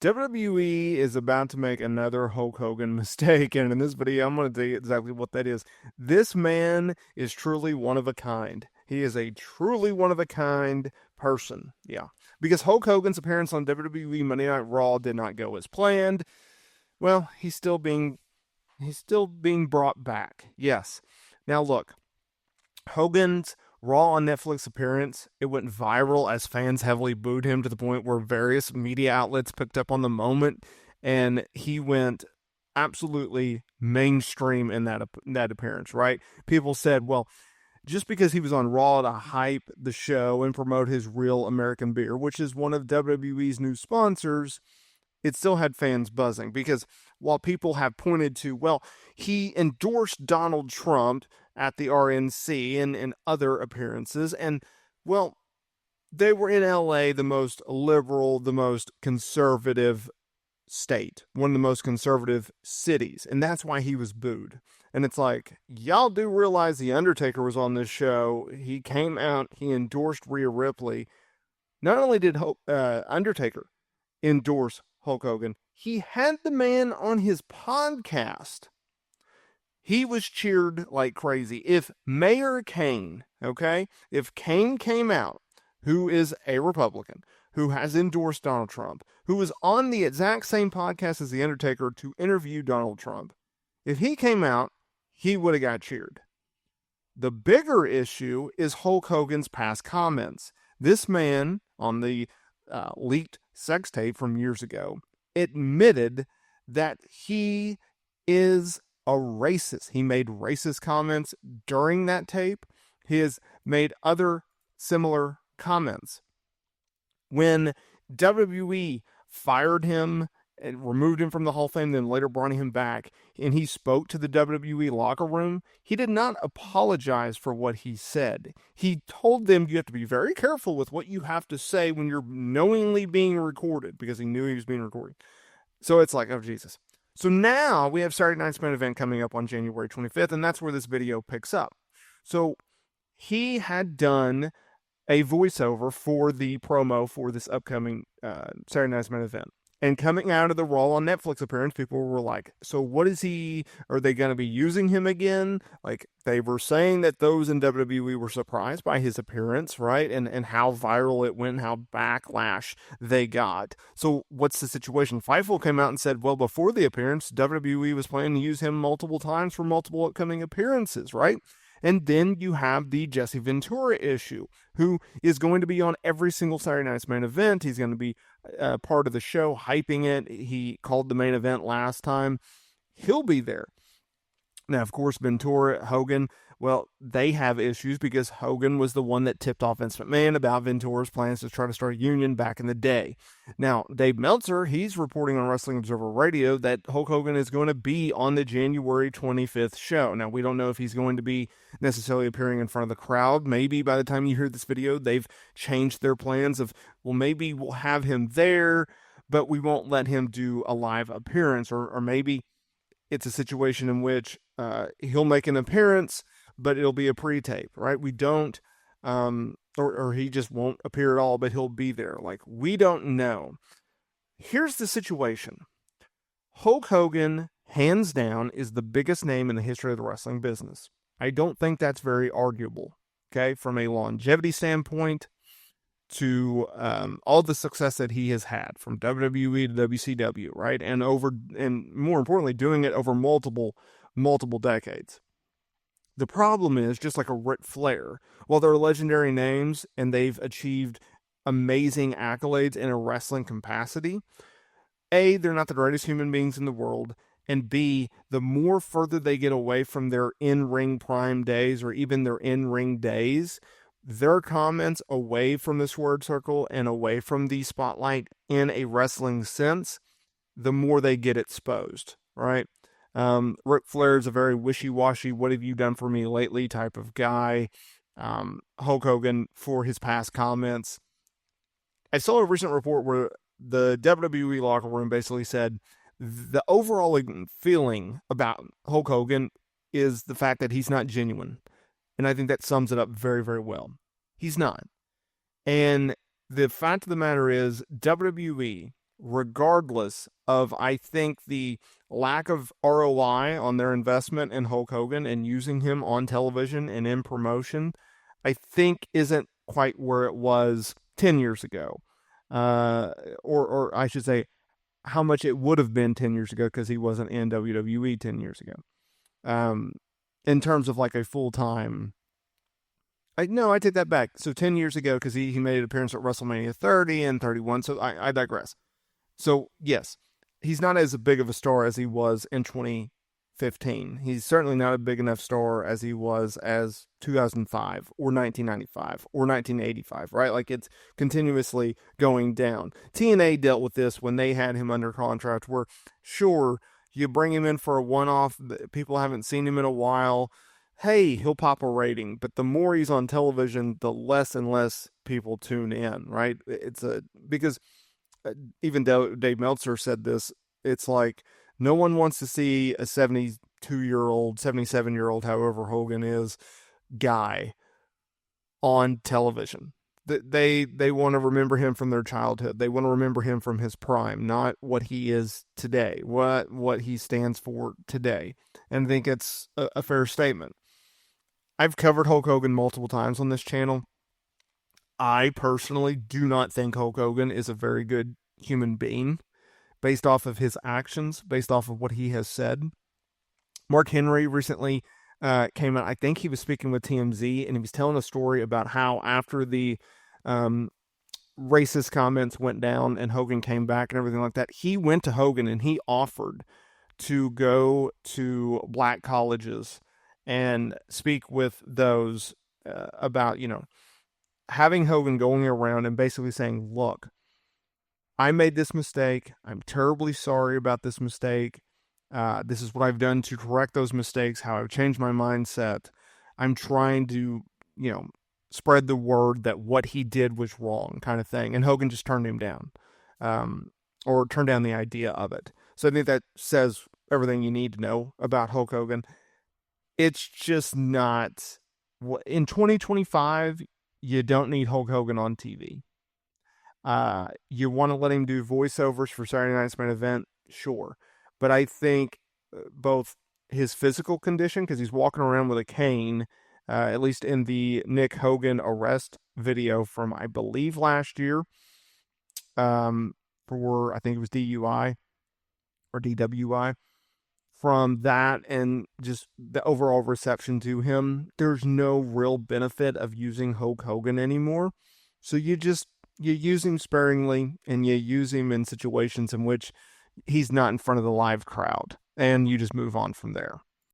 WWE is about to make another Hulk Hogan mistake, and in this video, I'm going to tell you exactly what that is. This man is truly one of a kind. He is a truly one of a kind person. Yeah. Because Hulk Hogan's appearance on WWE Monday Night Raw did not go as planned. Well, he's still being brought back. Yes. Now look, Hogan's Raw on Netflix appearance, it went viral as fans heavily booed him to the point where various media outlets picked up on the moment, and he went absolutely mainstream in that appearance, right? People said, well, just because he was on Raw to hype the show and promote his Real American Beer, which is one of WWE's new sponsors, it still had fans buzzing because while people have pointed to, well, he endorsed Donald Trump at the RNC and in other appearances, and, well, they were in LA, the most liberal, the most conservative state, one of the most conservative cities, and that's why he was booed. And it's like, y'all do realize The Undertaker was on this show. He came out, he endorsed Rhea Ripley. Not only did Undertaker endorse Hulk Hogan, he had the man on his podcast. He was cheered like crazy. If Mayor Kane, okay, if Kane came out, who is a Republican, who has endorsed Donald Trump, who was on the exact same podcast as The Undertaker to interview Donald Trump, if he came out, he would have got cheered. The bigger issue is Hulk Hogan's past comments. This man, on the leaked sex tape from years ago, admitted that he is a racist. He made racist comments during that tape. He has made other similar comments. When WWE fired him and removed him from the Hall of Fame, then later brought him back, and he spoke to the WWE locker room, he did not apologize for what he said. He told them you have to be very careful with what you have to say when you're knowingly being recorded, because he knew he was being recorded. So it's like, oh, Jesus. So now we have Saturday Night's Main Event coming up on January 25th, and that's where this video picks up. So he had done a voiceover for the promo for this upcoming Saturday Night's Main Event. And coming out of the Raw on Netflix appearance, people were like, so what is he, are they going to be using him again? Like, they were saying that those in WWE were surprised by his appearance, right? And how viral it went, how backlash they got. So what's the situation? Fightful came out and said, well, before the appearance, WWE was planning to use him multiple times for multiple upcoming appearances, right? And then you have the Jesse Ventura issue, who is going to be on every single Saturday Night's Main Event. He's going to be part of the show, hyping it. He called the main event last time. He'll be there. Now, of course, Ventura, Hogan, well, they have issues because Hogan was the one that tipped off Vince McMahon about Ventura's plans to try to start a union back in the day. Now, Dave Meltzer, he's reporting on Wrestling Observer Radio that Hulk Hogan is going to be on the January 25th show. Now, we don't know if he's going to be necessarily appearing in front of the crowd. Maybe by the time you hear this video, they've changed their plans of, well, maybe we'll have him there, but we won't let him do a live appearance, or maybe it's a situation in which he'll make an appearance, but it'll be a pre-tape, right? We don't, or he just won't appear at all, but he'll be there. Like, we don't know. Here's the situation. Hulk Hogan, hands down, is the biggest name in the history of the wrestling business. I don't think that's very arguable, okay? From a longevity standpoint, to all the success that he has had from WWE to WCW, right? And more importantly, doing it over multiple decades. The problem is, just like a Ric Flair, while they're legendary names and they've achieved amazing accolades in a wrestling capacity, A, they're not the greatest human beings in the world, and B, the more further they get away from their in-ring prime days or even their in-ring days, their comments away from the word circle and away from the spotlight in a wrestling sense, the more they get exposed, right? Ric Flair is a very wishy-washy, what have you done for me lately type of guy. Hulk Hogan, for his past comments. I saw a recent report where the WWE locker room basically said the overall feeling about Hulk Hogan is the fact that he's not genuine. And I think that sums it up very, very well. He's not. And the fact of the matter is, WWE regardless of, I think, the lack of ROI on their investment in Hulk Hogan and using him on television and in promotion, I think isn't quite where it was 10 years ago. Uh, or I should say, how much it would have been 10 years ago because he wasn't in WWE 10 years ago. Um, in terms of like a full time. No, I take that back. So 10 years ago, because he made an appearance at WrestleMania 30 and 31. So I digress. So, yes, he's not as big of a star as he was in 2015. He's certainly not a big enough star as he was as 2005 or 1995 or 1985, right? Like it's continuously going down. TNA dealt with this when they had him under contract, where sure, you bring him in for a one off, people haven't seen him in a while. Hey, he'll pop a rating, but the more he's on television, the less and less people tune in, right? Because even Dave Meltzer said this, it's like no one wants to see a 72-year-old, 77-year-old, however Hogan is, guy on television. They want to remember him from their childhood. They want to remember him from his prime, not what he is today, what he stands for today. And I think it's a fair statement. I've covered Hulk Hogan multiple times on this channel. I personally do not think Hulk Hogan is a very good human being based off of his actions, based off of what he has said. Mark Henry recently came out. I think he was speaking with TMZ, and he was telling a story about how after the racist comments went down and Hogan came back and everything like that, he went to Hogan and he offered to go to black colleges and speak with those about, having Hogan going around and basically saying, look, I made this mistake. I'm terribly sorry about this mistake. This is what I've done to correct those mistakes, how I've changed my mindset. I'm trying to, spread the word that what he did was wrong, kind of thing. And Hogan just turned him down, or turned down the idea of it. So I think that says everything you need to know about Hulk Hogan. It's just not, in 2025, you don't need Hulk Hogan on TV. You want to let him do voiceovers for Saturday Night's Main Event? Sure. But I think both his physical condition, because he's walking around with a cane, at least in the Nick Hogan arrest video from, I believe, last year, for, I think it was DUI or DWI. From that and just the overall reception to him, there's no real benefit of using Hulk Hogan anymore. So you use him sparingly, and you use him in situations in which he's not in front of the live crowd, and you just move on from there.